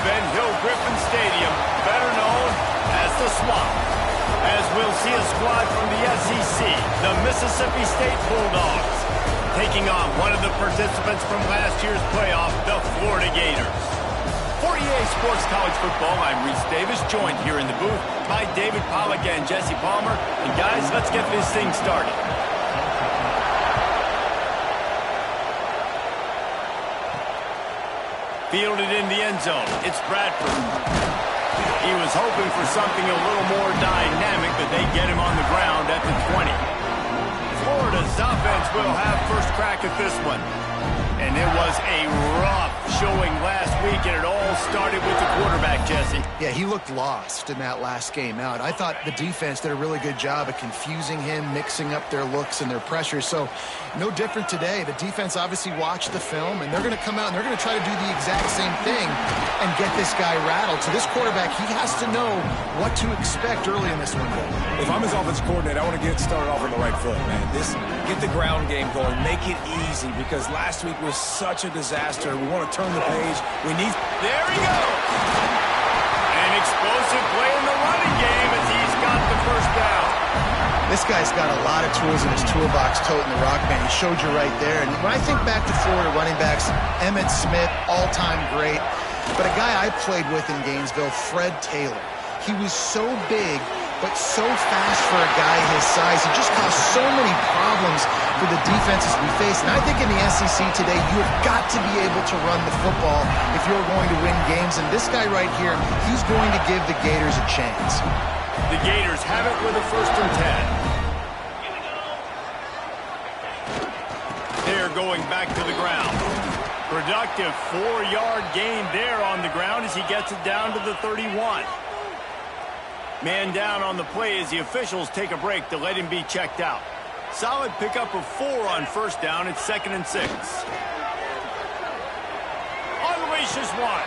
Ben Hill Griffin Stadium, better known as the Swamp, as we'll see a squad from the SEC, the Mississippi State Bulldogs, taking on one of the participants from last year's playoff, the Florida Gators. For EA Sports College Football, I'm Reese Davis, joined here in the booth by David Pollack and Jesse Palmer. And guys, let's get this thing started. Fielded in the end zone, it's Bradford. He was hoping for something a little more dynamic, but they get him on the ground at the 20. Florida's offense will have first crack at this one. And it was a rough showing last week, and it all started with the quarterback, Jesse. Yeah, he looked lost in that last game out. I thought the defense did a really good job of confusing him, mixing up their looks and their pressures. So no different today. The defense obviously watched the film, and they're going to come out and they're going to try to do the exact same thing and get this guy rattled. So this quarterback, he has to know what to expect early in this one. If I'm his offensive coordinator, I want to get started off on the right foot, man. Get the ground game going. Make it easy, because last week was such a disaster. We want to turn the page. There he goes. An explosive play in the running game as he's got the first down. This guy's got a lot of tools in his toolbox, toting the rock, man. He showed you right there. And when I think back to Florida running backs, Emmitt Smith, all-time great. But a guy I played with in Gainesville, Fred Taylor. He was so big, but so fast for a guy his size. He just caused so many problems for the defenses we face. And I think in the SEC today, you have got to be able to run the football if you're going to win games. And this guy right here, he's going to give the Gators a chance. The Gators have it with a 1st and 10. They're going back to the ground. Productive 4-yard gain there on the ground as he gets it down to the 31. Man down on the play as the officials take a break to let him be checked out. Solid pickup of 4 on 1st down. It's 2nd and 6. Unleashes one.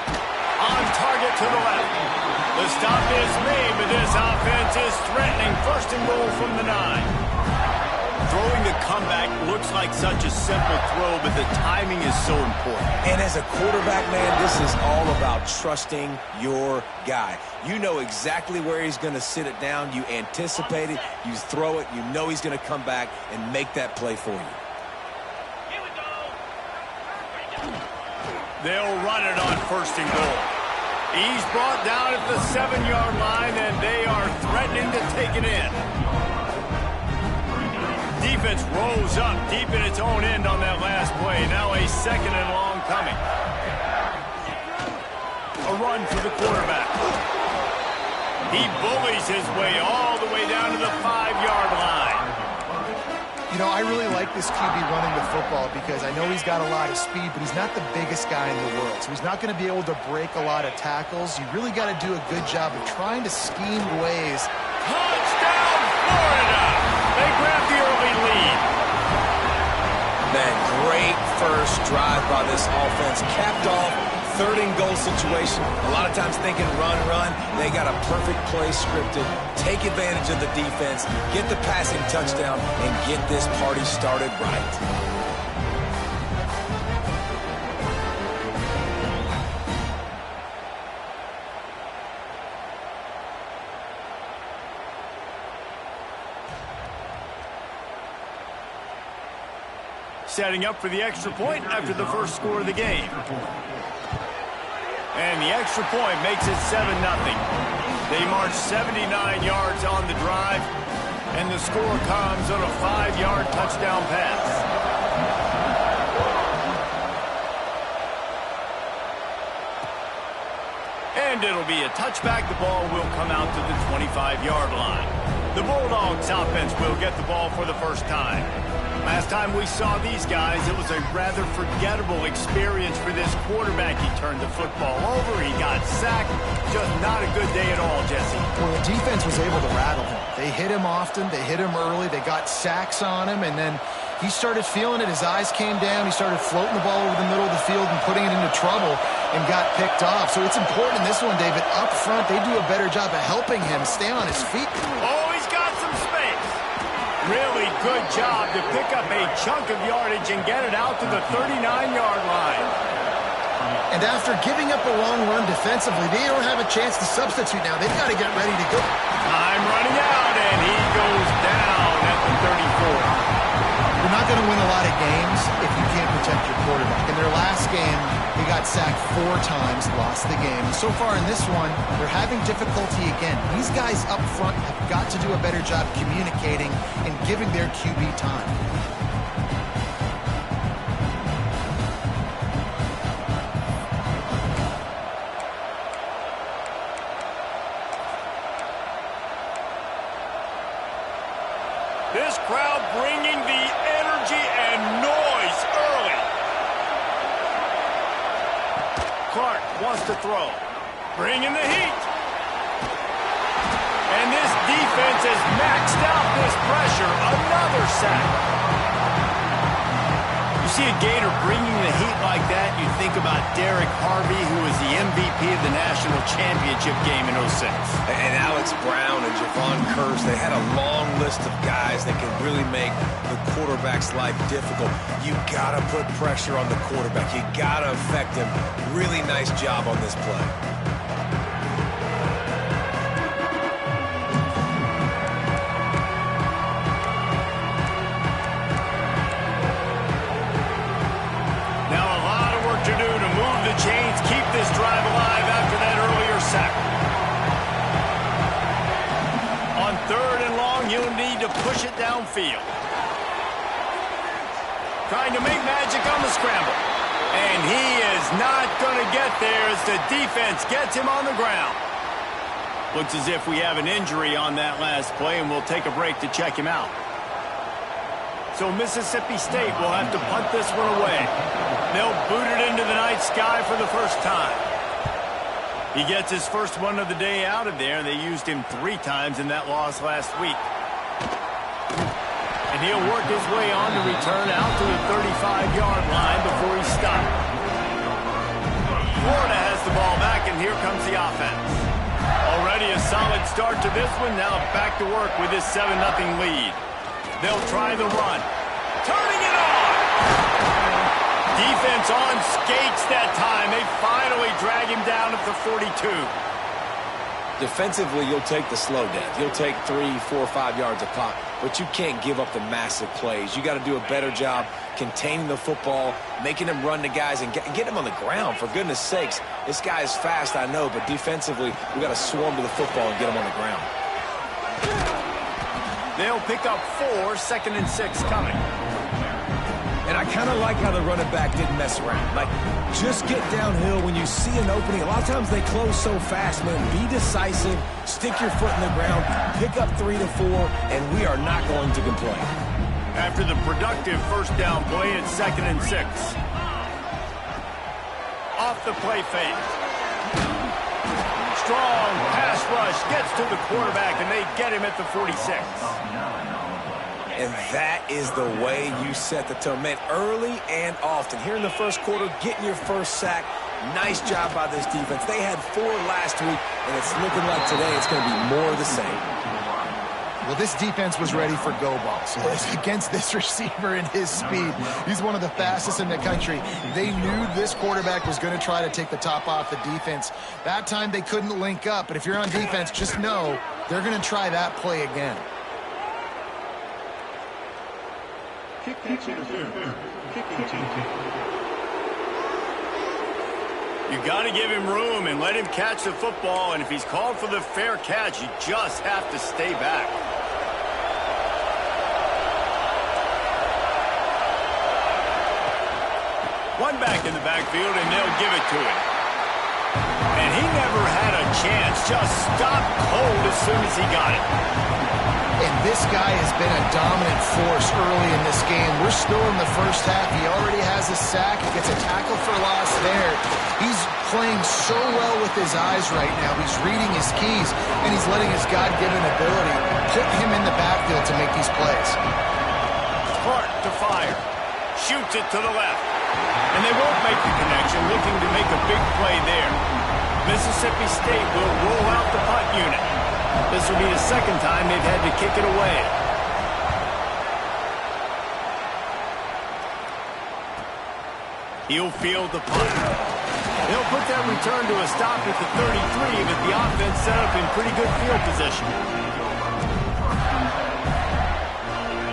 On target to the left. The stop is made, but this offense is threatening. 1st and goal from the 9. Throwing the comeback looks like such a simple throw, but the timing is so important. And as a quarterback, man, this is all about trusting your guy. You know exactly where he's going to sit it down. You anticipate it. You throw it. You know he's going to come back and make that play for you. They'll run it on 1st and goal. He's brought down at the 7-yard line, and they are threatening to take it in. Defense rose up deep in its own end on that last play. Now a 2nd and long coming. A run for the quarterback. He bullies his way all the way down to the 5-yard line. You know, I really like this QB running the football because I know he's got a lot of speed, but he's not the biggest guy in the world. So he's not going to be able to break a lot of tackles. You really got to do a good job of trying to scheme ways. Touchdown, Florida! They grab the early lead. Man, great first drive by this offense. Capped off, 3rd and goal situation. A lot of times thinking run. They got a perfect play scripted. Take advantage of the defense, get the passing touchdown, and get this party started right. Setting up for the extra point after the first score of the game. And the extra point makes it 7-0. They march 79 yards on the drive, and the score comes on a 5-yard touchdown pass. And it'll be a touchback. The ball will come out to the 25-yard line. The Bulldogs offense will get the ball for the first time. Last time we saw these guys, it was a rather forgettable experience for this quarterback. He turned the football over, he got sacked. Just not a good day at all, Jesse. Well, the defense was able to rattle him. They hit him often, they hit him early, they got sacks on him, and then he started feeling it. His eyes came down, he started floating the ball over the middle of the field and putting it into trouble and got picked off. So it's important in this one, David. Up front, they do a better job of helping him stay on his feet. Oh, he's got some space. Really good job to pick up a chunk of yardage and get it out to the 39-yard line. And after giving up a long run defensively, they don't have a chance to substitute now. They've got to get ready to go. Time running out, and he goes down at the 34. You're not going to win a lot of games if you can't protect your quarterback. In their last game, he got sacked 4 times, lost the game. So far in this one, they're having difficulty again. These guys up front have got to do a better job communicating and giving their QB time. This crowd bringing the energy and noise early. Clark wants to throw. Bringing the heat. And this defense has maxed out this pressure. Another sack. You see a Gator bringing the heat like that, you think about Derek Harvey, who was the MVP of the national championship game in 06. And Alex Brown and Javon Curse, they had a long list of guys that can really make the quarterback's life difficult. You got to put pressure on the quarterback. You got to affect him. Really nice job on this play. Chains keep this drive alive after that earlier sack. On 3rd and long, he'll need to push it downfield. Trying to make magic on the scramble. And he is not going to get there as the defense gets him on the ground. Looks as if we have an injury on that last play, and we'll take a break to check him out. So Mississippi State will have to punt this one away. They'll boot it into the night sky for the first time. He gets his first one of the day out of there. They used him 3 times in that loss last week. And he'll work his way on to return out to the 35-yard line before he's stopped. Florida has the ball back, and here comes the offense. Already a solid start to this one. Now back to work with this 7-0 lead. They'll try the run. Turning it on! Defense on skates that time. They finally drag him down at the 42. Defensively, you'll take the slow down. You'll take 3, 4, 5 yards a pop, but you can't give up the massive plays. You got to do a better job containing the football, making them run to guys, and get him on the ground. For goodness sakes, this guy is fast, I know, but defensively, we got to swarm to the football and get him on the ground. They'll pick up 4, 2nd and 6 coming. And I kind of like how the running back didn't mess around. Like, just get downhill when you see an opening. A lot of times they close so fast, man. Be decisive, stick your foot in the ground, pick up 3 to 4, and we are not going to complain. After the productive first down play, it's 2nd and 6. Off the play fake. Strong pass rush gets to the quarterback, and they get him at the 46. And that is the way you set the tone. Man, early and often. Here in the first quarter, getting your first sack. Nice job by this defense. They had 4 last week, and it's looking like today it's going to be more of the same. Well, this defense was ready for go balls against this receiver and his speed. He's one of the fastest in the country. They knew this quarterback was going to try to take the top off the defense. That time they couldn't link up, but if you're on defense, just know they're going to try that play again. You got to give him room and let him catch the football, and if he's called for the fair catch, you just have to stay back. One back in the backfield, and they'll give it to him. And he never had a chance, just stopped cold as soon as he got it. And this guy has been a dominant force early in this game. We're still in the first half. He already has a sack. He gets a tackle for loss there. He's playing so well with his eyes right now. He's reading his keys, and he's letting his God-given ability put him in the backfield to make these plays. Clark to fire. Shoots it to the left. And they won't make the connection, looking to make a big play there. Mississippi State will roll out the punt unit. This will be the second time they've had to kick it away. He'll field the punt. They'll put that return to a stop at the 33, but the offense set up in pretty good field position.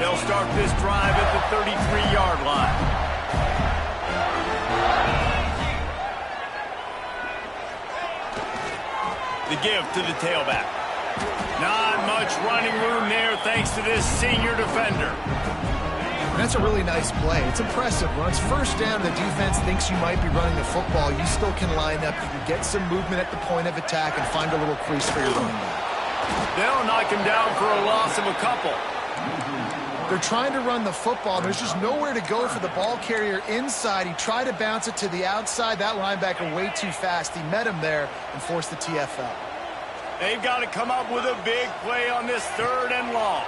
They'll start this drive at the 33-yard line. The give to the tailback. Not much running room there thanks to this senior defender. That's a really nice play. It's impressive. Once first down, the defense thinks you might be running the football. You still can line up. You can get some movement at the point of attack and find a little crease for your running back. They'll knock him down for a loss of a couple. They're trying to run the football. There's just nowhere to go for the ball carrier inside. He tried to bounce it to the outside. That linebacker way too fast. He met him there and forced the TFL. They've got to come up with a big play on this 3rd and long.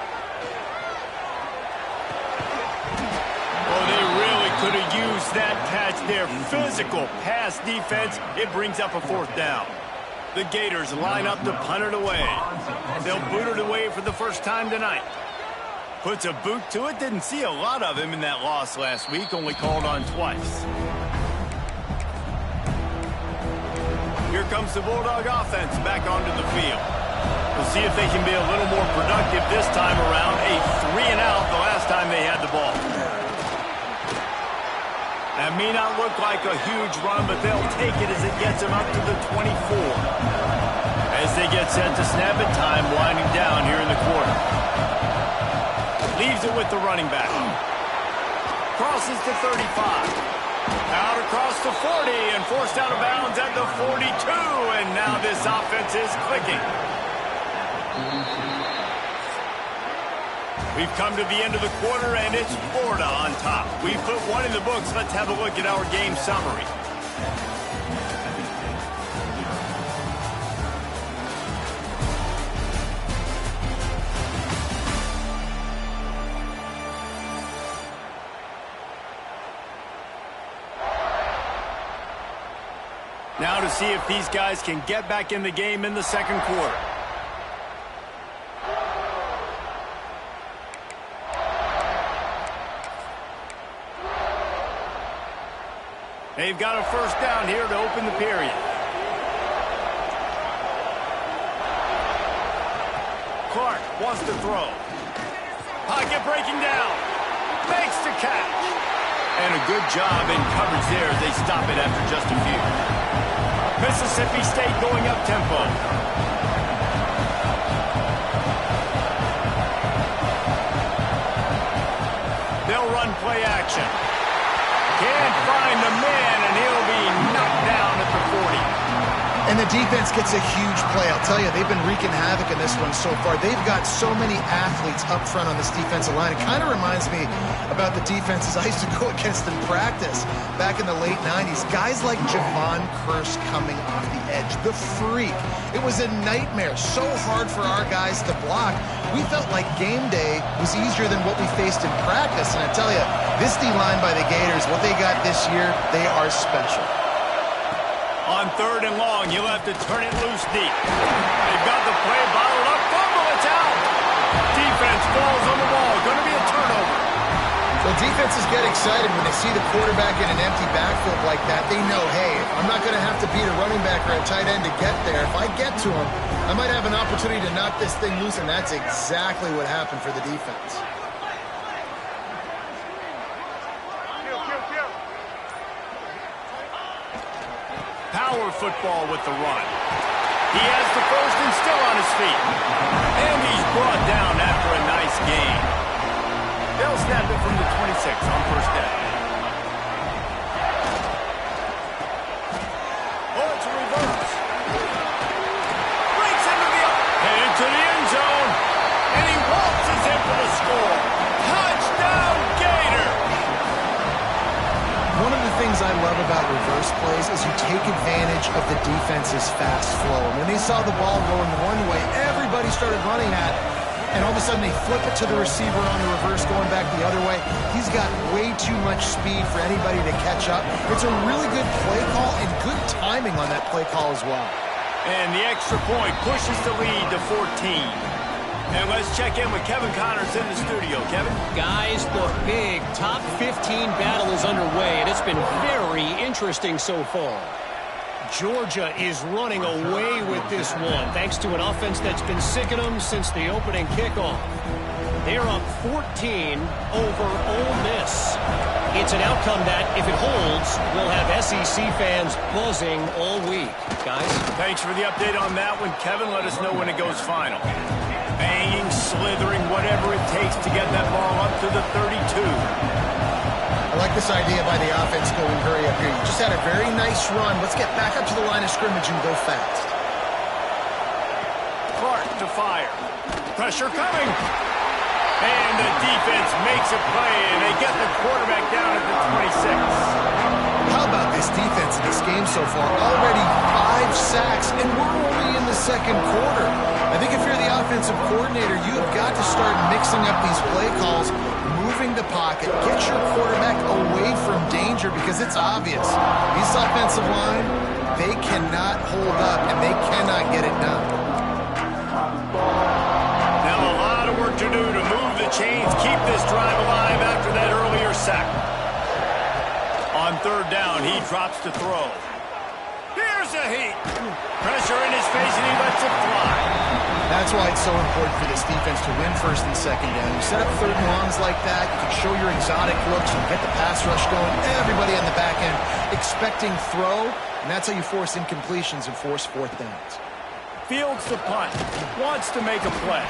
Oh, they really could have used that catch there. Physical pass defense. It brings up a 4th down. The Gators line up to punt it away. They'll boot it away for the first time tonight. Puts a boot to it. Didn't see a lot of him in that loss last week. Only called on twice. Here comes the Bulldog offense back onto the field. We'll see if they can be a little more productive this time around. A 3-and-out the last time they had the ball. That may not look like a huge run, but they'll take it as it gets them up to the 24. As they get set to snap it, time winding down here in the quarter. Leaves it with the running back. Crosses to 35. Out across the 40 and forced out of bounds at the 42. And now this offense is clicking. We've come to the end of the quarter, and it's Florida on top. We've put one in the books. Let's have a look at our game summary. Now to see if these guys can get back in the game in the 2nd quarter. They've got a 1st down here to open the period. Clark wants to throw. Pocket breaking down. Makes the catch. And a good job in coverage there as they stop it after just a few. Mississippi State going up tempo. They'll run play action. Can't find the man, and he'll be knocked down at the 40. And the defense gets a huge play. I'll tell you, they've been wreaking havoc in this one so far. They've got so many athletes up front on this defensive line. It kind of reminds me about the defenses I used to go against in practice back in the late 90s. Guys like Javon Curse coming off the edge. The freak. It was a nightmare. So hard for our guys to block. We felt like game day was easier than what we faced in practice. And I tell you, this D-line by the Gators, what they got this year, they are special. On 3rd and long, you'll have to turn it loose deep. They've got the play bottled up. Fumble, it's out. Defense falls on the ball. Going to be a turnover. So defenses get excited when they see the quarterback in an empty backfield like that. They know, hey, I'm not going to have to beat a running back or a tight end to get there. If I get to him, I might have an opportunity to knock this thing loose, and that's exactly what happened for the defense. Power football with the run. He has the 1st and still on his feet. And he's brought down after a nice gain. They'll snap it from the 26 on 1st down. Oh, it's a reverse. Breaks into the headed to the end zone. And he waltzes in for the score. Touchdown, Gator! One of the things I love about reverse plays is you take advantage of the defense's fast flow. And when they saw the ball going one way, everybody started running at it. And all of a sudden they flip it to the receiver on the reverse going back the other way. He's got way too much speed for anybody to catch up. It's a really good play call and good timing on that play call as well. And the extra point pushes the lead to 14. And let's check in with Kevin Connors in the studio. Kevin? Guys, the big top 15 battle is underway, and it's been very interesting so far. Georgia is running away with this one, thanks to an offense that's been sicking them since the opening kickoff. They're up 14 over Ole Miss. It's an outcome that, if it holds, will have SEC fans buzzing all week. Guys? Thanks for the update on that one, Kevin. Let us know when it goes final. Banging, slithering, whatever it takes to get that ball up to the 32. I like this idea by the offense going hurry up here. You just had a very nice run. Let's get back up to the line of scrimmage and go fast. Clark to fire. Pressure coming. And the defense makes a play, and they get the quarterback down at the 26. How about this defense in this game so far? Already 5 sacks, and we're only in the second quarter. I think if you're the offensive coordinator, you have got to start mixing up these play calls, moving the pocket, get your quarterback away from danger, because it's obvious. These offensive line, they cannot hold up, and they cannot get it done. Now a lot of work to do to move the chains, keep this drive alive after that earlier sack. On third down, he drops to throw. Here's a heat. Pressure in his face, and he lets it fly. That's why it's so important for this defense to win first and second down. You set up third and longs like that, you can show your exotic looks, you get the pass rush going, everybody on the back end expecting throw, and that's how you force incompletions and force fourth downs. Fields the punt. Wants to make a play.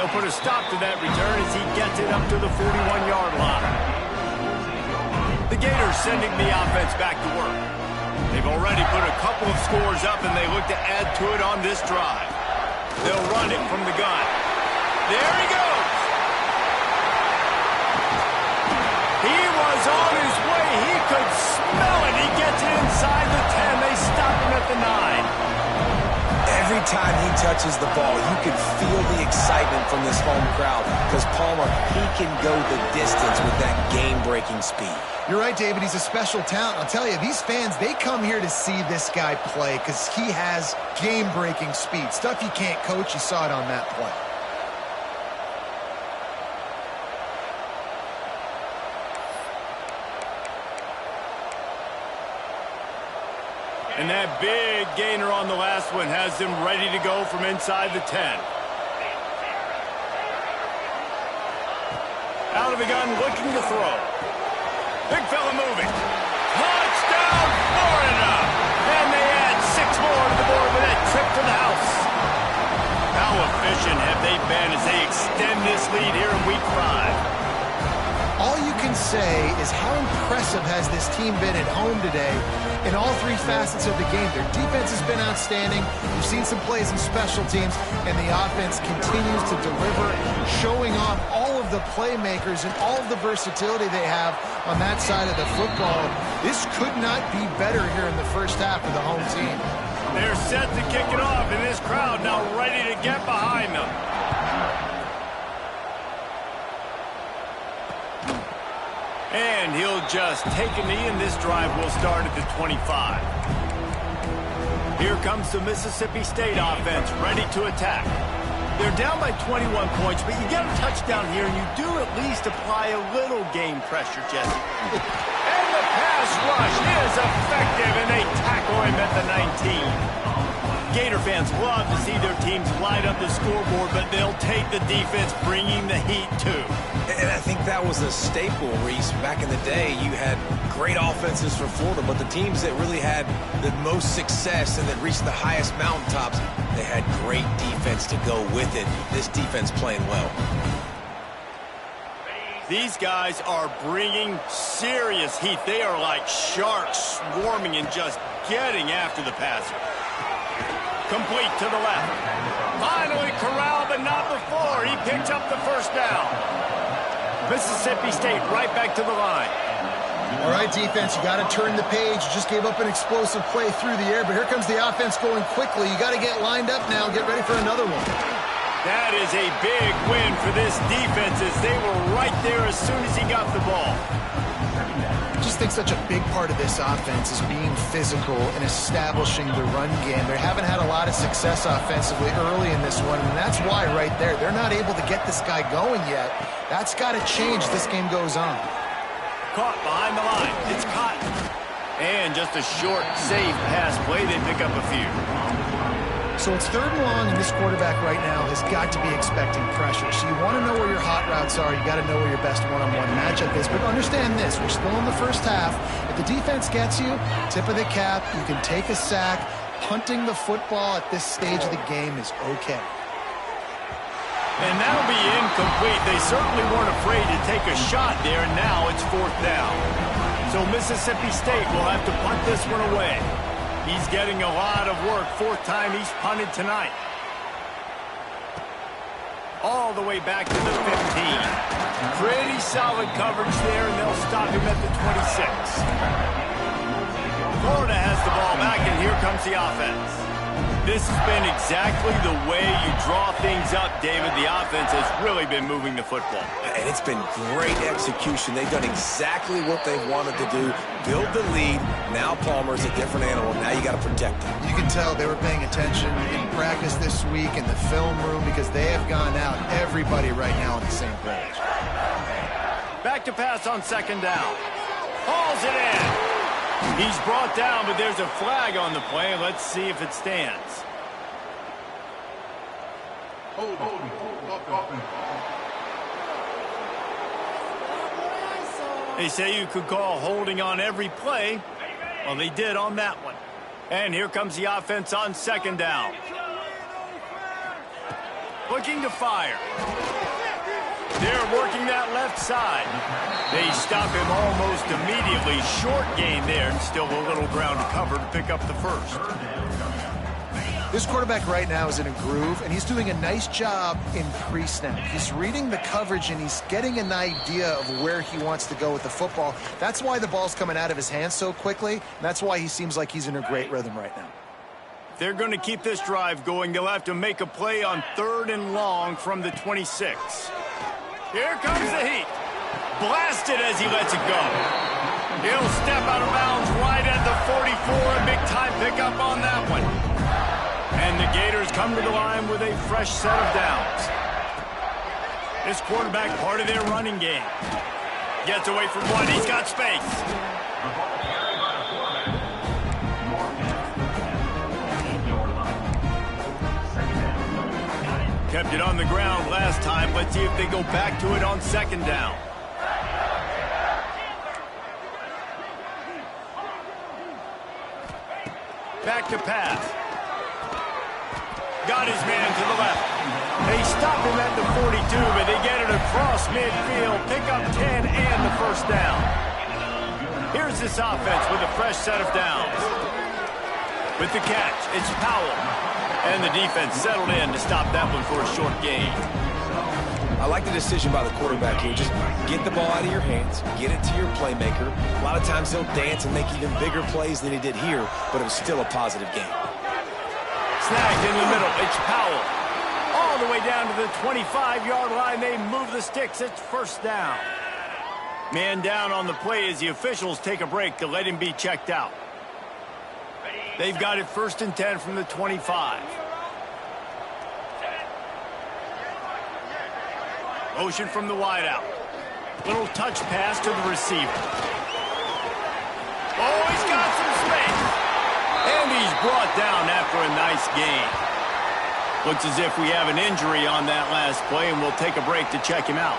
He'll put a stop to that return as he gets it up to the 41-yard line. The Gators sending the offense back to work. They've already put a couple of scores up, and they look to add to it on this drive. They'll run it from the gun. There he goes. He was on his way. He could smell it. He gets it inside the 10. They stop him at the 9. Every time he touches the ball, you can feel the excitement from this home crowd, because Palmer, he can go the distance with that game-breaking speed. You're right, David. He's a special talent. I'll tell you, these fans, they come here to see this guy play because he has game-breaking speed. Stuff you can't coach. You saw it on that play. And that big gainer on the last one has them ready to go from inside the 10. Out of the gun, looking to throw. Big fella moving. Touchdown, Florida! And they add 6 more to the board with that trip to the house. How efficient have they been as they extend this lead here in Week 5? All you can say is how impressive has this team been at home today in all 3 facets of the game. Their defense has been outstanding. We've seen some plays in special teams, and the offense continues to deliver, showing off all of the playmakers and all of the versatility they have on that side of the football. This could not be better here in the first half of the home team. They're set to kick it off, and this crowd now ready to get behind them. And he'll just take a knee, and this drive will start at the 25. Here comes the Mississippi State offense, ready to attack. They're down by 21 points, but you get a touchdown here, and you do at least apply a little game pressure, Jesse. And the pass rush is effective, and they tackle him at the 19. Gator fans love to see their teams light up the scoreboard, but they'll take the defense bringing the heat, too. And I think that was a staple, Reese. Back in the day, you had great offenses for Florida, but the teams that really had the most success and that reached the highest mountaintops, they had great defense to go with it. This defense playing well. These guys are bringing serious heat. They are like sharks swarming and just getting after the passer. Complete to the left. Finally corralled, but not before. He picked up the first down. Mississippi State right back to the line. All right, defense, you got to turn the page. You just gave up an explosive play through the air, but here comes the offense going quickly. You got to get lined up now. Get ready for another one. That is a big win for this defense as they were right there as soon as he got the ball. I just think such a big part of this offense is being physical and establishing the run game. They haven't had a lot of success offensively early in this one, and that's why right there, they're not able to get this guy going yet. That's got to change as this game goes on. Caught behind the line. It's Cotton. And just a short, safe pass play. They pick up a few. So it's 3rd and long, and this quarterback right now has got to be expecting pressure. So you want to know where your hot routes are. You got to know where your best one-on-one matchup is. But understand this, we're still in the first half. If the defense gets you, tip of the cap, you can take a sack. Punting the football at this stage of the game is okay. And that'll be incomplete. They certainly weren't afraid to take a shot there, and now it's 4th down. So Mississippi State will have to punt this one away. He's getting a lot of work. 4th time he's punted tonight. All the way back to the 15. Pretty solid coverage there, and they'll stop him at the 26. Florida has the ball back, and here comes the offense. This has been exactly the way you draw things up, David. The offense has really been moving the football. And it's been great execution. They've done exactly what they've wanted to do. Build the lead. Now Palmer's a different animal. Now you got to protect him. You can tell they were paying attention in practice this week in the film room because they have gone out, everybody right now on the same page. Back to pass on 2nd down. Hauls it in. He's brought down, but there's a flag on the play. Let's see if it stands. They say you could call holding on every play. Well, they did on that one. And here comes the offense on 2nd down. Looking to fire. They're working that left side. They stop him almost immediately. Short gain there, and still a little ground to cover to pick up the 1st. This quarterback right now is in a groove, and he's doing a nice job in pre-snap. He's reading the coverage, and he's getting an idea of where he wants to go with the football. That's why the ball's coming out of his hands so quickly, and that's why he seems like he's in a great rhythm right now. They're going to keep this drive going. They'll have to make a play on 3rd and long from the 26. Here comes the heat. Blasted as he lets it go. He'll step out of bounds right at the 44. A big-time pickup on that one. And the Gators come to the line with a fresh set of downs. This quarterback, part of their running game. Gets away from one. He's got space. Kept it on the ground last time. Let's see if they go back to it on 2nd down. Back to pass. Got his man to the left. They stop him at the 42, but they get it across midfield. Pick up 10 and the 1st down. Here's this offense with a fresh set of downs. With the catch, it's Powell. And the defense settled in to stop that one for a short gain. I like the decision by the quarterback here. Just get the ball out of your hands, get it to your playmaker. A lot of times he'll dance and make even bigger plays than he did here, but it was still a positive game. Snagged in the middle. It's Powell. All the way down to the 25-yard line. They move the sticks. It's 1st down. Man down on the play as the officials take a break to let him be checked out. They've got it 1st and 10 from the 25. Motion from the wideout. Little touch pass to the receiver. Oh, he's got some space. And he's brought down after a nice gain. Looks as if we have an injury on that last play, and we'll take a break to check him out.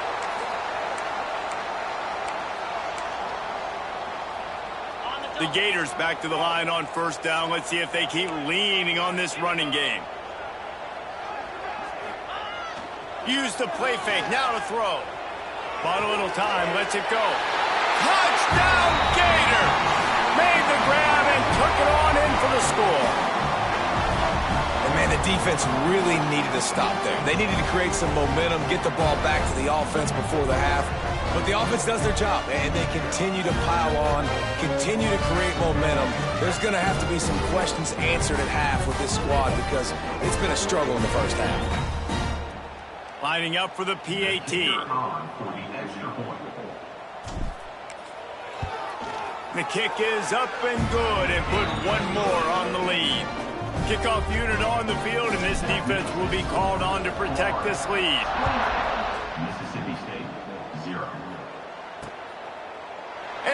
The Gators back to the line on 1st down. Let's see if they keep leaning on this running game. Use the play fake. Now to throw. Bought a little time. Lets it go. Touchdown, Gator! Made the grab and took it on in for the score. And, man, the defense really needed to stop there. They needed to create some momentum, get the ball back to the offense before the half. But the offense does their job, and they continue to pile on, continue to create momentum. There's going to have to be some questions answered at half with this squad because it's been a struggle in the 1st half. Lining up for the PAT. The kick is up and good and put one more on the lead. Kickoff unit on the field, and this defense will be called on to protect this lead.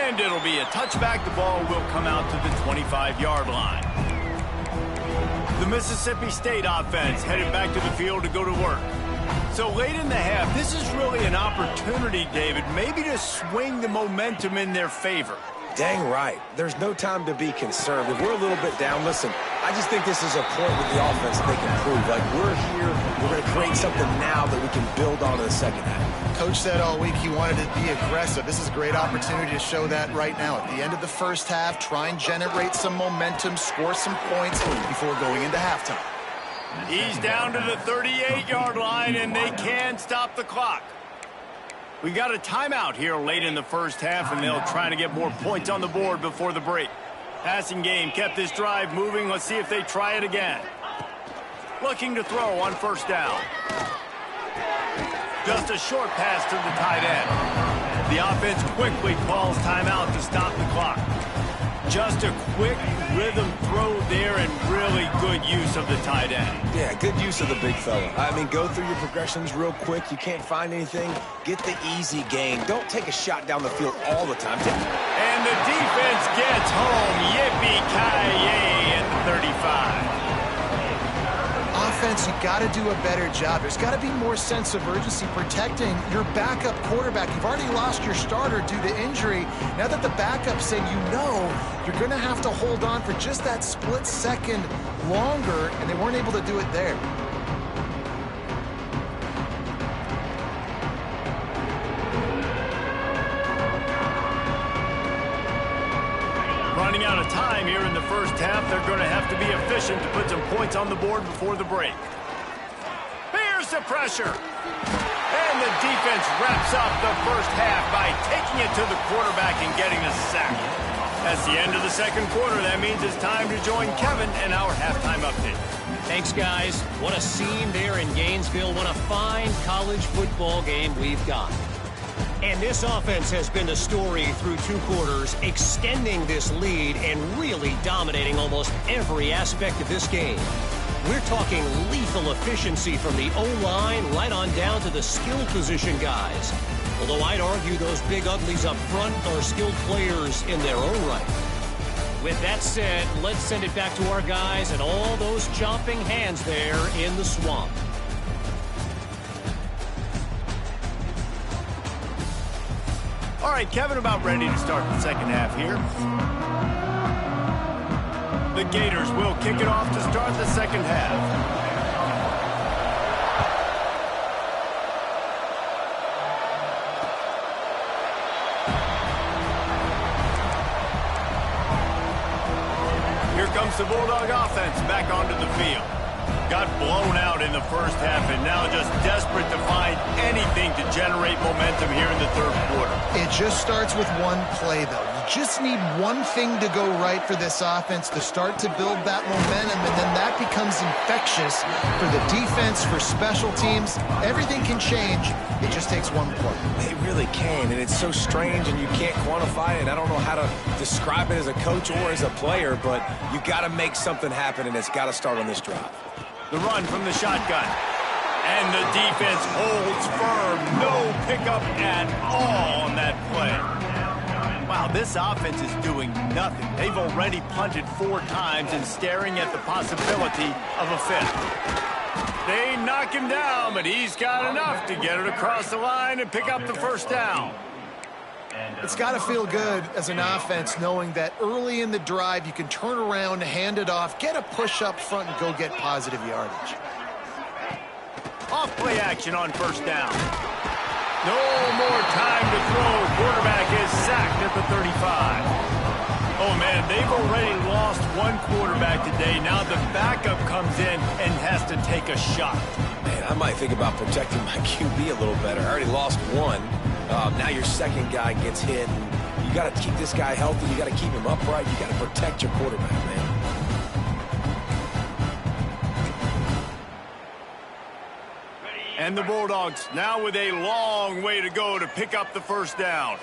And it'll be a touchback. The ball will come out to the 25-yard line. The Mississippi State offense headed back to the field to go to work. So late in the half, this is really an opportunity, David, maybe to swing the momentum in their favor. Dang right. There's no time to be concerned. If we're a little bit down, listen, I just think this is a point with the offense that they can prove. Like, we're here, we're going to create something now that we can build on in the second half. Coach said all week he wanted to be aggressive. This is a great opportunity to show that right now. At the end of the first half, try and generate some momentum, score some points before going into halftime. He's down to the 38-yard line, and they can't stop the clock. We got a timeout here late in the first half, and they'll try to get more points on the board before the break. Passing game kept this drive moving. Let's see if they try it again. Looking to throw on first down. Just a short pass to the tight end. The offense quickly calls timeout to stop the clock. Just a quick rhythm throw there and really good use of the tight end. Yeah, good use of the big fella. I mean, go through your progressions real quick. You can't find anything. Get the easy gain. Don't take a shot down the field all the time. And the defense gets home. Yippee-ki-yay at the 35. Offense, you got to do a better job. There's got to be more sense of urgency protecting your backup quarterback. You've already lost your starter due to injury. Now that the backup's saying you're going to have to hold on for just that split second longer, and they weren't able to do it there. Running out of time here in the first half. They're going to have to be efficient to put some points on the board before the break. Here's the pressure. And the defense wraps up the first half by taking it to the quarterback and getting a sack. That's the end of the second quarter. That means it's time to join Kevin and our halftime update. Thanks, guys. What a scene there in Gainesville. What a fine college football game we've got. And this offense has been the story through two quarters, extending this lead and really dominating almost every aspect of this game. We're talking lethal efficiency from the O-line right on down to the skill position guys. Although I'd argue those big uglies up front are skilled players in their own right. With that said, let's send it back to our guys and all those chomping hands there in the swamp. All right, Kevin, about ready to start the second half here. The Gators will kick it off to start the second half. Here comes the Bulldog offense back onto the field. Got blown out in the first half and now just desperate to find anything to generate momentum here in the third quarter. It just starts with one play, though. You just need one thing to go right for this offense to start to build that momentum, and then that becomes infectious for the defense, for special teams. Everything can change. It just takes one play. It really can, and it's so strange, and you can't quantify it. I don't know how to describe it as a coach or as a player, but you got to make something happen, and it's got to start on this drive. The run from the shotgun. And the defense holds firm. No pickup at all on that play. Wow, this offense is doing nothing. They've already punted 4 times and staring at the possibility of a fifth. They knock him down, but he's got enough to get it across the line and pick up the first down. It's got to feel good as an offense knowing that early in the drive you can turn around, hand it off, get a push up front, and go get positive yardage. Off play action on first down. No more time to throw. Quarterback is sacked at the 35. Oh, man, they've already lost one quarterback today. Now the backup comes in and has to take a shot. Man, I might think about protecting my QB a little better. I already lost one. Now your second guy gets hit. You got to keep this guy healthy. You got to keep him upright. You got to protect your quarterback, man. And the Bulldogs now with a long way to go to pick up the first down.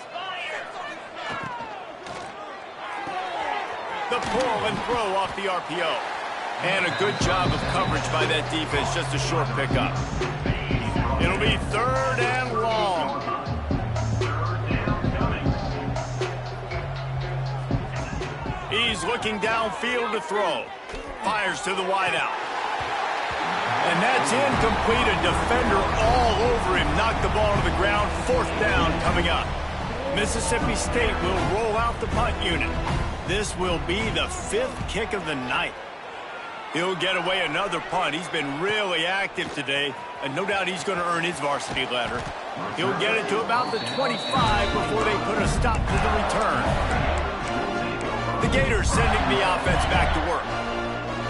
The pull and throw off the RPO. And a good job of coverage by that defense. Just a short pickup. It'll be 3rd and long. is looking downfield to throw. Fires to the wideout. And that's incomplete. A defender all over him. Knocked the ball to the ground. 4th down coming up. Mississippi State will roll out the punt unit. This will be the 5th kick of the night. He'll get away another punt. He's been really active today, and no doubt he's going to earn his varsity letter. He'll get it to about the 25 before they put a stop to the return. The Gators sending the offense back to work.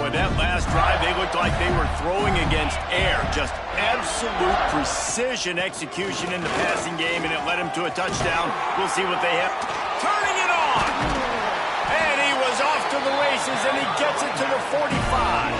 Boy, that last drive, they looked like they were throwing against air. Just absolute precision execution in the passing game, and it led them to a touchdown. We'll see what they have. Turning it on! And he was off to the races, and he gets it to the 45.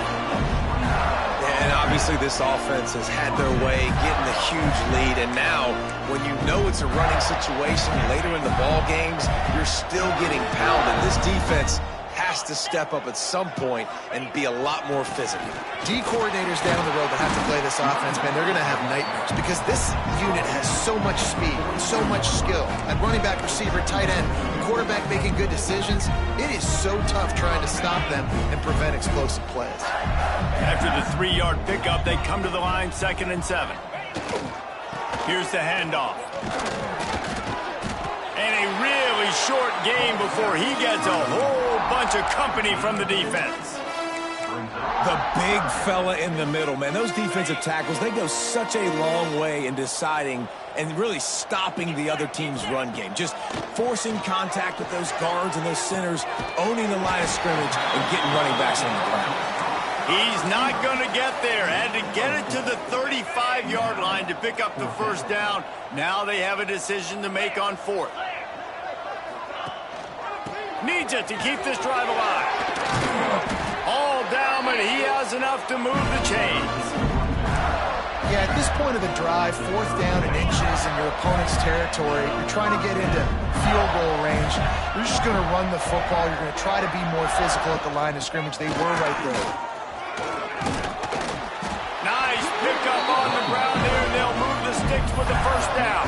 And obviously this offense has had their way, getting a huge lead. And now, when you know it's a running situation later in the ball games, you're still getting pounded. This defense has to step up at some point and be a lot more physical. D coordinators down the road that have to play this offense, man, they're going to have nightmares because this unit has so much speed, so much skill. At running back, receiver, tight end, the quarterback making good decisions, it is so tough trying to stop them and prevent explosive plays. After the 3-yard pickup, they come to the line, 2nd and 7. Here's the handoff. And a really short game before he gets a whole bunch of company from the defense. The big fella in the middle, man. Those defensive tackles, they go such a long way in deciding and really stopping the other team's run game. Just forcing contact with those guards and those centers, owning the line of scrimmage, and getting running backs on the ground. He's not going to get there. Had to get it to the 35-yard line to pick up the 1st down. Now they have a decision to make on 4th. Needs it to keep this drive alive. All down, but he has enough to move the chains. Yeah, at this point of the drive, 4th down and inches in your opponent's territory, you're trying to get into field goal range. You're just going to run the football. You're going to try to be more physical at the line of scrimmage. They were right there. Nice pickup on the ground there, and they'll move the sticks with the 1st down.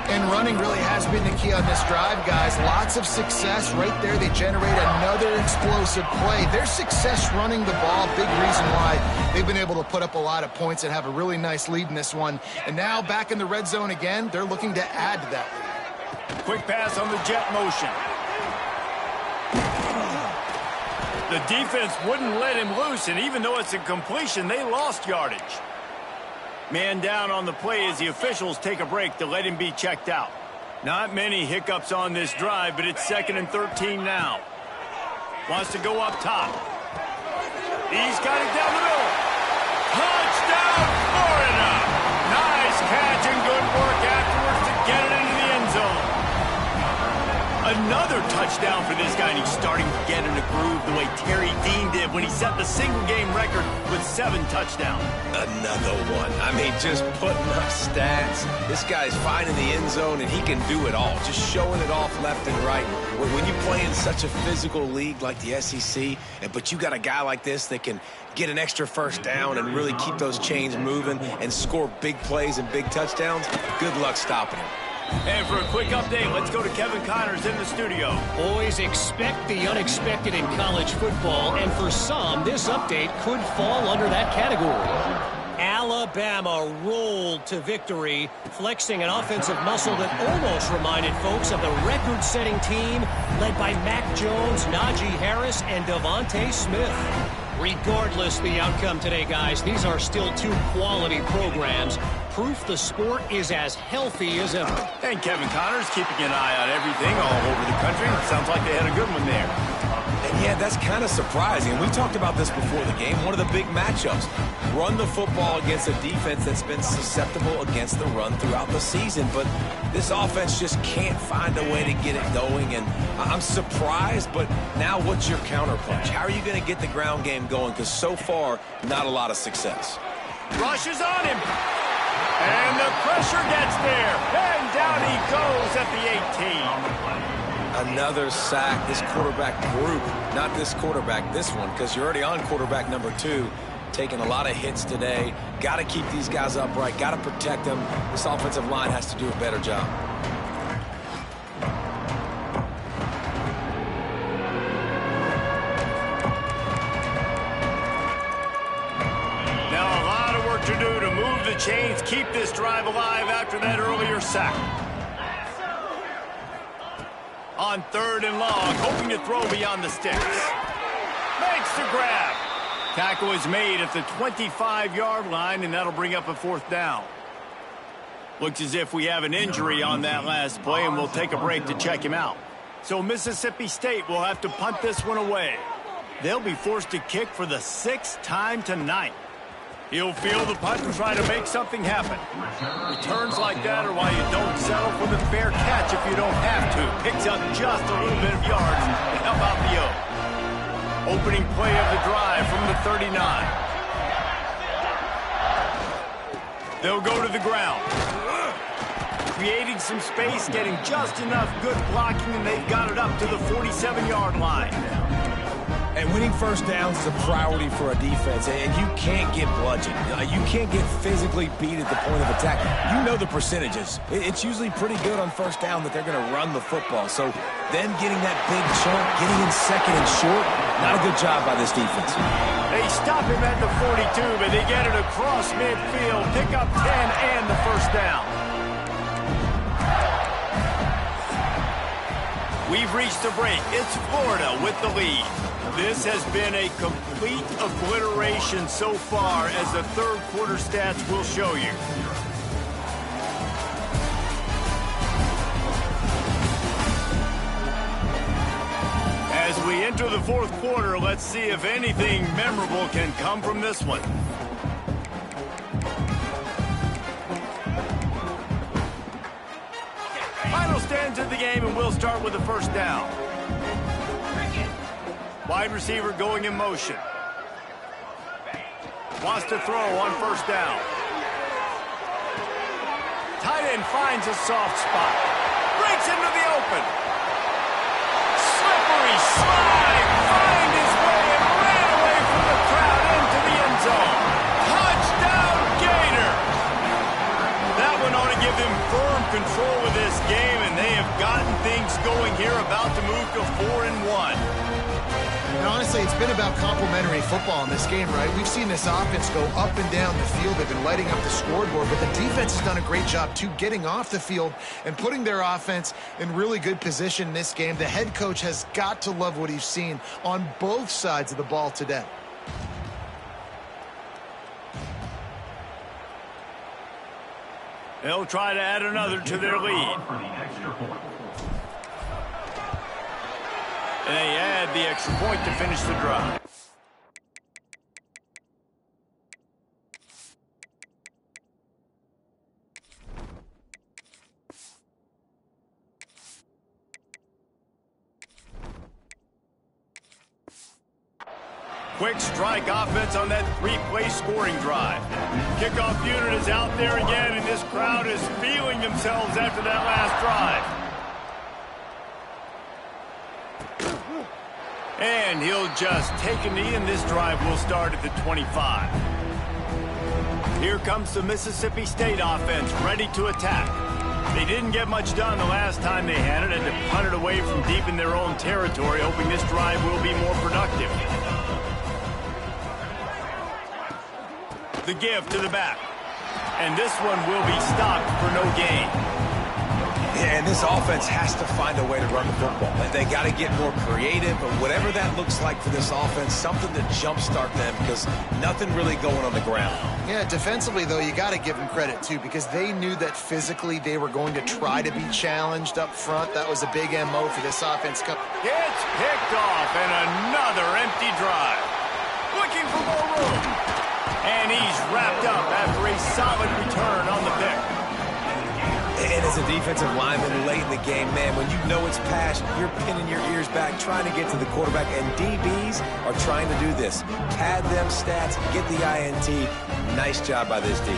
And running really has been the key on this drive, guys. Lots of success right there. They generate another explosive play. Their success running the ball, big reason why they've been able to put up a lot of points and have a really nice lead in this one. And now back in the red zone again, they're looking to add to that lead. Quick pass on the jet motion. The defense wouldn't let him loose, and even though it's a completion, they lost yardage. Man down on the play as the officials take a break to let him be checked out. Not many hiccups on this drive, but it's 2nd and 13 now. Wants to go up top. He's got it down the middle. Touchdown, Florida! Nice catch and good work afterwards to get it into the end zone. Another touchdown for this guy, and he's starting to get in a groove the way Terry Dean did when he set the single-game record with 7 touchdowns. Another one. I mean, just putting up stats. This guy's finding the end zone, and he can do it all. Just showing it off left and right. When you play in such a physical league like the SEC, but you got a guy like this that can get an extra 1st down and really keep those chains moving and score big plays and big touchdowns, good luck stopping him. And for a quick update, let's go to Kevin Connors in the studio. Boys, expect the unexpected in college football, and for some, this update could fall under that category. Alabama rolled to victory, flexing an offensive muscle that almost reminded folks of the record-setting team led by Mac Jones, Najee Harris, and Devontae Smith. Regardless the outcome today, guys, these are still 2 quality programs. Proof the sport is as healthy as ever. And Kevin Connors keeping an eye on everything all over the country. Sounds like they had a good one there. And yeah, that's kind of surprising. We talked about this before the game. One of the big matchups. Run the football against a defense that's been susceptible against the run throughout the season. But this offense just can't find a way to get it going. And I'm surprised, but now what's your counterpunch? How are you going to get the ground game going? Because so far, not a lot of success. Rushes on him. And the pressure gets there. And down he goes at the 18. Another sack. This quarterback group, not this quarterback, this one, because you're already on quarterback number 2. Taking a lot of hits today. Got to keep these guys upright. Got to protect them. This offensive line has to do a better job. to do to move the chains, keep this drive alive after that earlier sack. On 3rd and long, hoping to throw beyond the sticks. Makes the grab. Tackle is made at the 25-yard line, and that'll bring up a 4th down. Looks as if we have an injury on that last play, and we'll take a break to check him out. So Mississippi State will have to punt this one away. They'll be forced to kick for the 6th time tonight. He'll field the punt and try to make something happen. Returns like that are why you don't settle for the fair catch if you don't have to. Picks up just a little bit of yards to help out the O. Opening play of the drive from the 39. They'll go to the ground. Creating some space, getting just enough good blocking, and they've got it up to the 47-yard line. And winning first downs is a priority for a defense, and you can't get bludgeoned. You can't get physically beat at the point of attack. You know the percentages. It's usually pretty good on first down that they're going to run the football. So them getting that big chunk, getting in 2nd and short, not a good job by this defense. They stop him at the 42, but they get it across midfield, pick up 10 and the 1st down. We've reached the break. It's Florida with the lead. This has been a complete obliteration so far, as the 3rd quarter stats will show you. As we enter the 4th quarter, let's see if anything memorable can come from this one. Final stands of the game, and we'll start with the 1st down. Wide receiver going in motion. Wants to throw on 1st down. Tight end finds a soft spot. Breaks into the open. Slippery slide. Find his way and ran away from the crowd into the end zone. Touchdown Gator. That one ought to give them firm control of this game, and they have gotten things going here, about to move to 4-1. And honestly, it's been about complementary football in this game, right? We've seen this offense go up and down the field. They've been lighting up the scoreboard, but the defense has done a great job, too, getting off the field and putting their offense in really good position in this game. The head coach has got to love what he's seen on both sides of the ball today. They'll try to add another to their lead. And they add the extra point to finish the drive. Quick strike offense on that 3-play scoring drive. Kickoff unit is out there again, and this crowd is feeling themselves after that last drive. And he'll just take a knee, and this drive will start at the 25. Here comes the Mississippi State offense, ready to attack. They didn't get much done the last time they had it, and to punt it away from deep in their own territory, hoping this drive will be more productive. The give to the back. And this one will be stopped for no gain. Yeah, and this offense has to find a way to run the football. They got to get more creative, but whatever that looks like for this offense, something to jumpstart them, because nothing really going on the ground. Yeah, defensively, though, you got to give them credit, too, because they knew that physically they were going to try to be challenged up front. That was a big MO for this offense. It's picked off, and another empty drive. Looking for more room. And he's wrapped up after a solid return on the pick. And as a defensive lineman late in the game, man, when you know it's pass, you're pinning your ears back, trying to get to the quarterback, and DBs are trying to do this. Pad them stats, get the INT. Nice job by this D.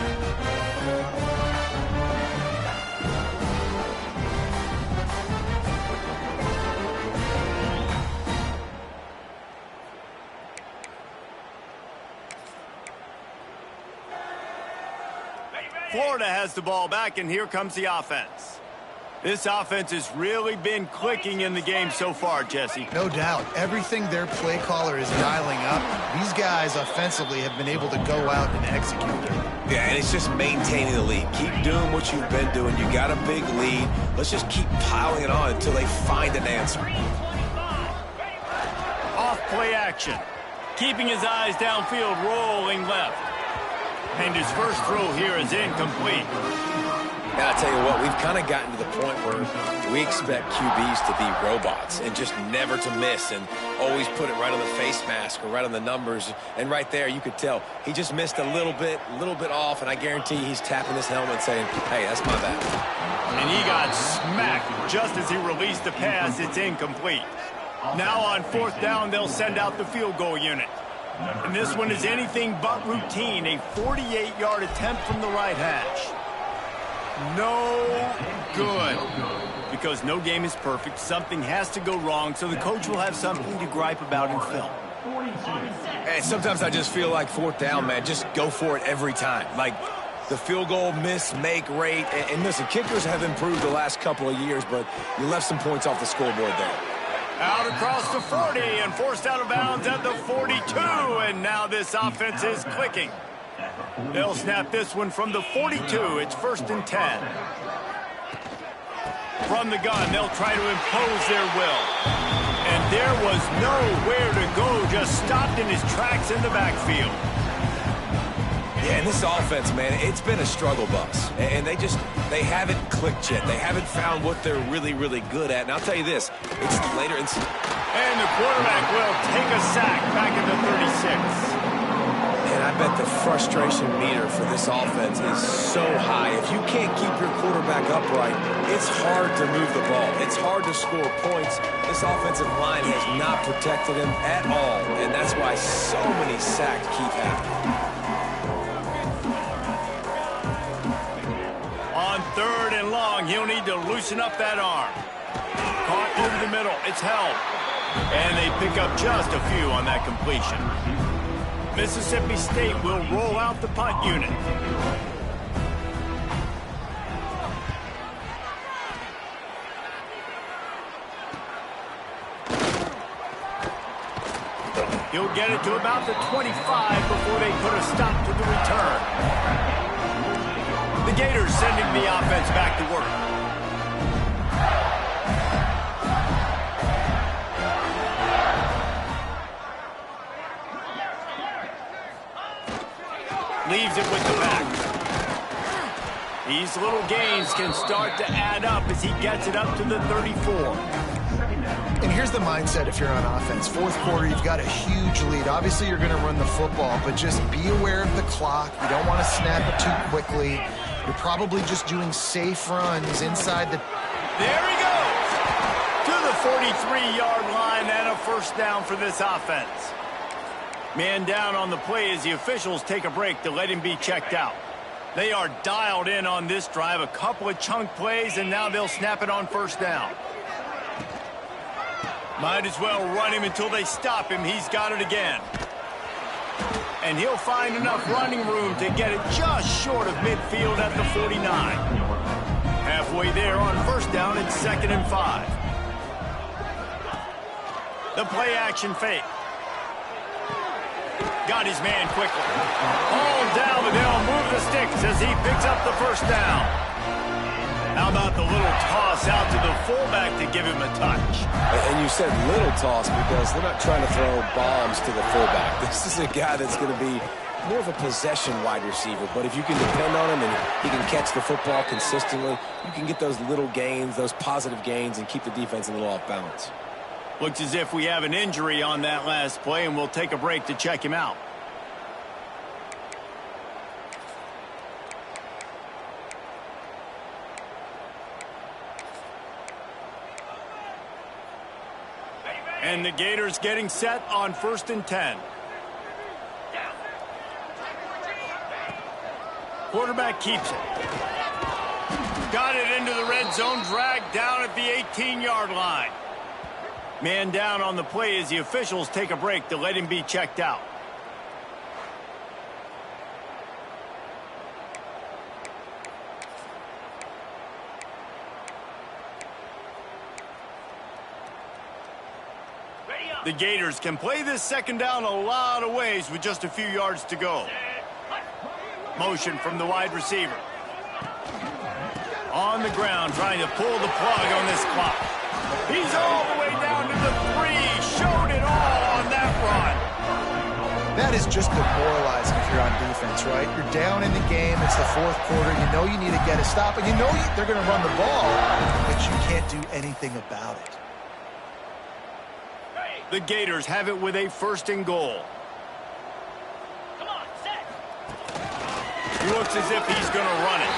Florida has the ball back, and here comes the offense. This offense has really been clicking in the game so far, Jesse. No doubt. Everything their play caller is dialing up, these guys offensively have been able to go out and execute it. Yeah, and it's just maintaining the lead. Keep doing what you've been doing. You got a big lead. Let's just keep piling it on until they find an answer. Off play action. Keeping his eyes downfield, rolling left. And his first throw here is incomplete. And I tell you what, we've kind of gotten to the point where we expect QBs to be robots and just never to miss and always put it right on the face mask or right on the numbers. And right there, you could tell he just missed a little bit off, and I guarantee he's tapping his helmet saying, hey, that's my bad. And he got smacked just as he released the pass. It's incomplete. Now on fourth down, they'll send out the field goal unit. And this one is anything but routine, a 48-yard attempt from the right hash. No good. Because no game is perfect, something has to go wrong, so the coach will have something to gripe about in film. And sometimes I just feel like fourth down, man, just go for it every time. Like the field goal miss, make rate. And listen, kickers have improved the last couple of years, but you left some points off the scoreboard there. Out across the 40 and forced out of bounds at the 42, and now this offense is clicking. They'll snap this one from the 42. It's 1st and 10. From the gun, they'll try to impose their will. And there was nowhere to go, just stopped in his tracks in the backfield. Yeah, and this offense, man, it's been a struggle bus. And they haven't clicked yet. They haven't found what they're really, really good at. And I'll tell you this, it's later. And the quarterback will take a sack back at the 36. And I bet the frustration meter for this offense is so high. If you can't keep your quarterback upright, it's hard to move the ball. It's hard to score points. This offensive line has not protected him at all, and that's why so many sacks keep happening. On 3rd and long, he'll need to loosen up that arm. Caught over the middle. It's held. And they pick up just a few on that completion. Mississippi State will roll out the punt unit. He'll get it to about the 25 before they put a stop to the return. The Gators sending the offense back to work. Leaves it with the back. These little gains can start to add up as he gets it up to the 34. And here's the mindset if you're on offense. 4th quarter, you've got a huge lead. Obviously, you're going to run the football, but just be aware of the clock. You don't want to snap it too quickly. You're probably just doing safe runs inside the... There he goes! To the 43-yard line and a 1st down for this offense. Man down on the play as the officials take a break to let him be checked out. They are dialed in on this drive, a couple of chunk plays, and now they'll snap it on 1st down. Might as well run him until they stop him. He's got it again. And he'll find enough running room to get it just short of midfield at the 49. Halfway there on 1st down, it's 2nd and 5. The play action fake. Got his man quickly. All down, but they'll move the sticks as he picks up the 1st down. How about the little toss out to the fullback to give him a touch? And you said little toss because they're not trying to throw bombs to the fullback. This is a guy that's going to be more of a possession wide receiver. But if you can depend on him and he can catch the football consistently, you can get those little gains, those positive gains, and keep the defense a little off balance. Looks as if we have an injury on that last play, and we'll take a break to check him out. And the Gators getting set on 1st and 10. Quarterback keeps it. Got it into the red zone, dragged down at the 18-yard line. Man down on the play as the officials take a break to let him be checked out. The Gators can play this second down a lot of ways with just a few yards to go. Motion from the wide receiver. On the ground, trying to pull the plug on this clock. He's all the way down to the 3. Showed it all on that run. That is just demoralizing if you're on defense, right? You're down in the game. It's the fourth quarter. You know you need to get a stop, and you know they're going to run the ball, but you can't do anything about it. The Gators have it with a 1st and goal. Come on, set. Looks as if he's going to run it.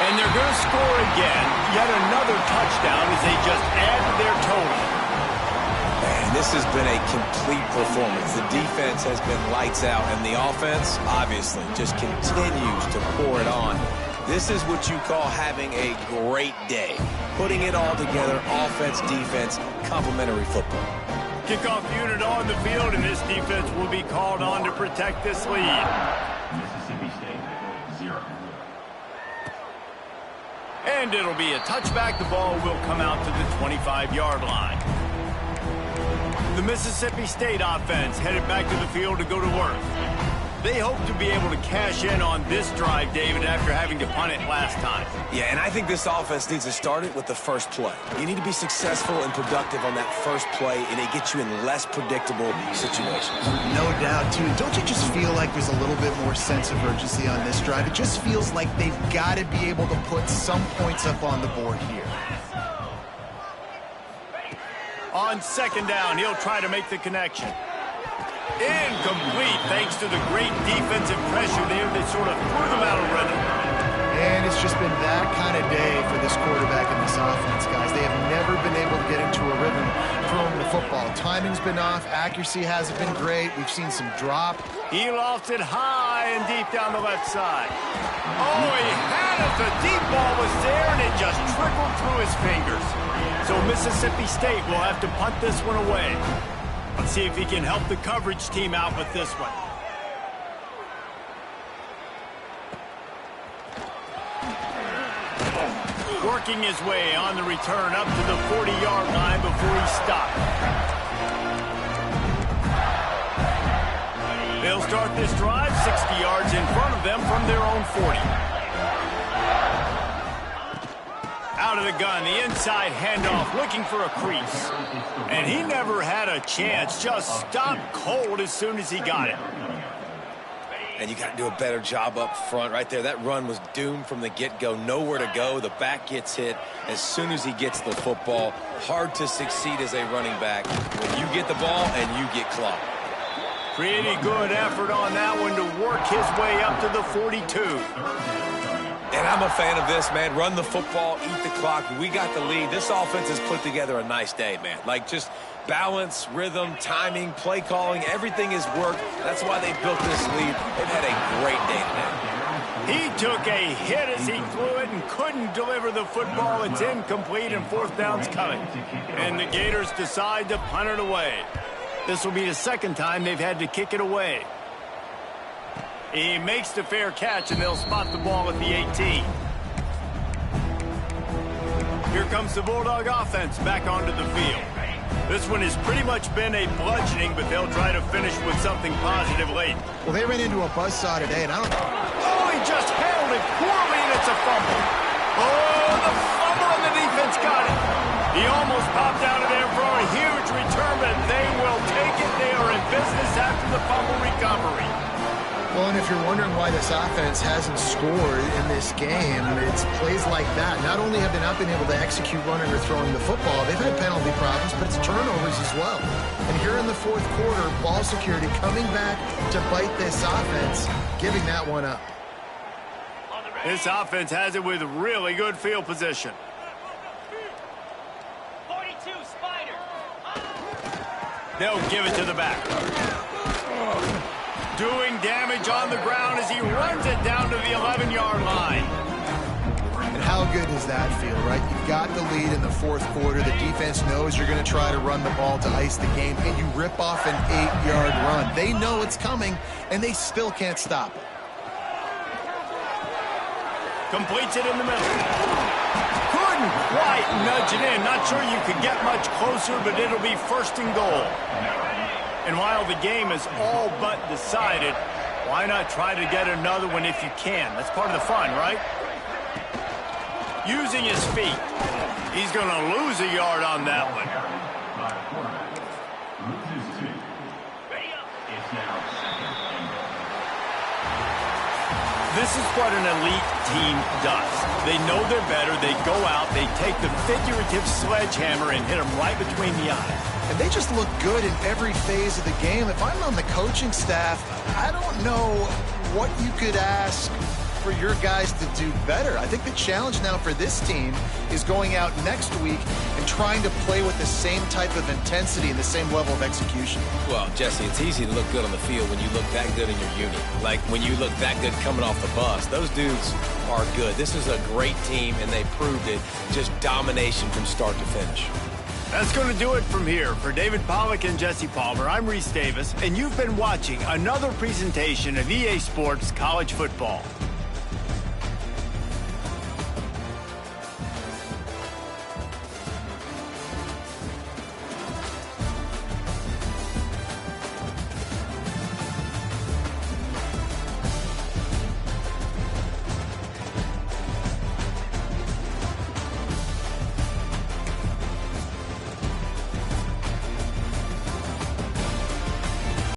And they're going to score again. Yet another touchdown as they just add to their total. Man, this has been a complete performance. The defense has been lights out, and the offense, obviously, just continues to pour it on. This is what you call having a great day. Putting it all together, offense, defense, complementary football. Kickoff unit on the field, and this defense will be called on to protect this lead. Mississippi State, 0. And it'll be a touchback. The ball will come out to the 25-yard line. The Mississippi State offense headed back to the field to go to work. They hope to be able to cash in on this drive, David, after having to punt it last time. Yeah, and I think this offense needs to start it with the first play. You need to be successful and productive on that first play, and it gets you in less predictable situations. No doubt, too. Don't you just feel like there's a little bit more sense of urgency on this drive? It just feels like they've got to be able to put some points up on the board here. On 2nd down, he'll try to make the connection. Incomplete, thanks to the great defensive pressure there that sort of threw them out of rhythm. And it's just been that kind of day for this quarterback and this offense, guys. They have never been able to get into a rhythm throwing the football. Timing's been off. Accuracy hasn't been great. We've seen some drop. He lost it high and deep down the left side. Oh, he had it. The deep ball was there, and it just trickled through his fingers. So Mississippi State will have to punt this one away. Let's see if he can help the coverage team out with this one. Working his way on the return up to the 40-yard line before he stopped. They'll start this drive 60 yards in front of them from their own 40. Out of the gun, the inside handoff, looking for a crease. And he never had a chance, just stopped cold as soon as he got it. And you got to do a better job up front right there. That run was doomed from the get-go. Nowhere to go. The back gets hit as soon as he gets the football. Hard to succeed as a running back when you get the ball and you get clocked. Pretty good effort on that one to work his way up to the 42. And I'm a fan of this, man. Run the football, eat the clock. We got the lead. This offense has put together a nice day, man. Like, just balance, rhythm, timing, play calling, everything has worked. That's why they built this lead. They've had a great day today. He took a hit as he threw it and couldn't deliver the football. It's incomplete and 4th down's coming. And the Gators decide to punt it away. This will be the 2nd time they've had to kick it away. He makes the fair catch, and they'll spot the ball at the 18. Here comes the Bulldog offense back onto the field. This one has pretty much been a bludgeoning, but they'll try to finish with something positive late. Well, they ran into a buzzsaw today, and I don't... Oh, he just handled it poorly, and it's a fumble. Oh, the fumble, and the defense got it. He almost popped out of there for a huge return, but they will take it. They are in business after the fumble recovery. Well, and if you're wondering why this offense hasn't scored in this game, it's plays like that. Not only have they not been able to execute running or throwing the football, they've had penalty problems, but it's turnovers as well. And here in the 4th quarter, ball security coming back to bite this offense, giving that one up. This offense has it with really good field position. 42, Spider. They'll give it to the back. Doing damage on the ground as he runs it down to the 11-yard line. And how good does that feel, right? You've got the lead in the 4th quarter. The defense knows you're going to try to run the ball to ice the game, and you rip off an 8-yard run. They know it's coming, and they still can't stop it. Completes it in the middle. Could couldn't quite nudge it in. Not sure you could get much closer, but it'll be first and goal. And while the game is all but decided, why not try to get another one if you can? That's part of the fun, right? Using his feet. He's going to lose a yard on that one. This is what an elite team does. They know they're better. They go out. They take the figurative sledgehammer and hit them right between the eyes. And they just look good in every phase of the game. If I'm on the coaching staff, I don't know what you could ask for your guys to do better. I think the challenge now for this team is going out next week and trying to play with the same type of intensity and the same level of execution. Well, Jesse, it's easy to look good on the field when you look that good in your unit. Like when you look that good coming off the bus. Those dudes are good. This is a great team, and they proved it. Just domination from start to finish. That's going to do it from here. For David Pollack and Jesse Palmer, I'm Reese Davis, and you've been watching another presentation of EA Sports College Football.